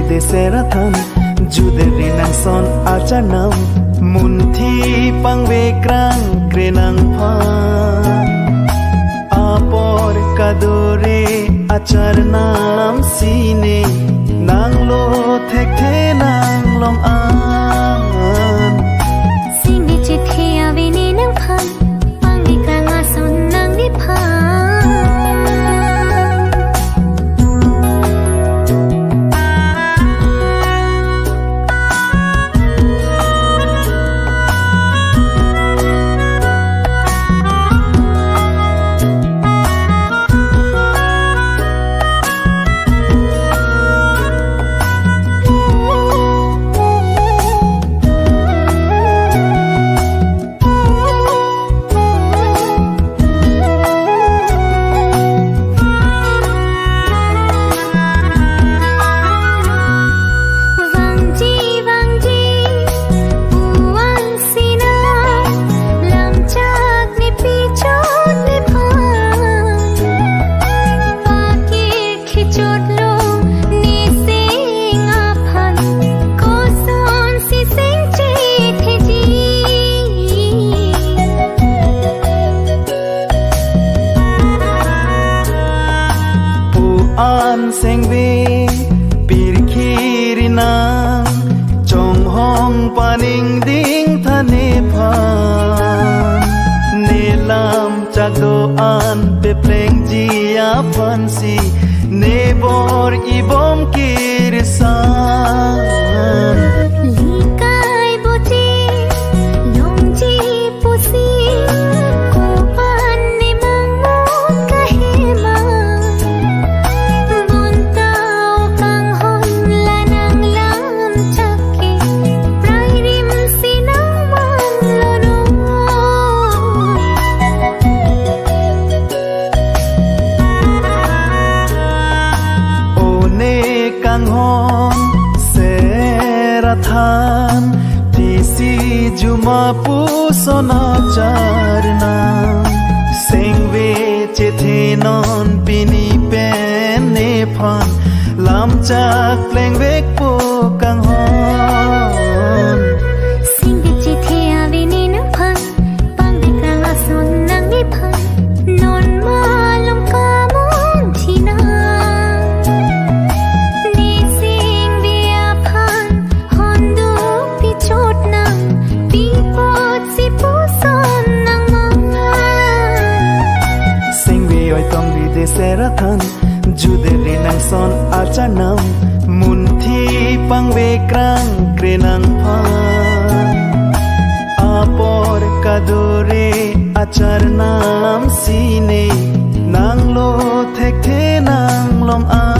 de seratan jude renang son acanam munthi pangve krang krenang pha apor kadore achar nam sine nang lo thek the nang long an sine chithe ave ne nang phan pangve krang a son nang ni pha seng ve pir khirina chong hong paning ding thane phan ne lam chak do an pe pleng ji a phan si ne bor I bom kir san likai boti long ji pusi ko pan ne mang mo kahe ma kang hon serathan tisi juma pu sona charna sengve chethe non pini pen ne phan lam chak pleng vek pu kang hon singbe chithe ave ne nang phan pangve krang a son nang ni phan non ma lam ka mon thina seratan jude renang son acanam munthi pangve krang krenang pha apor kadore achar nam sine nang lo thek the nang long a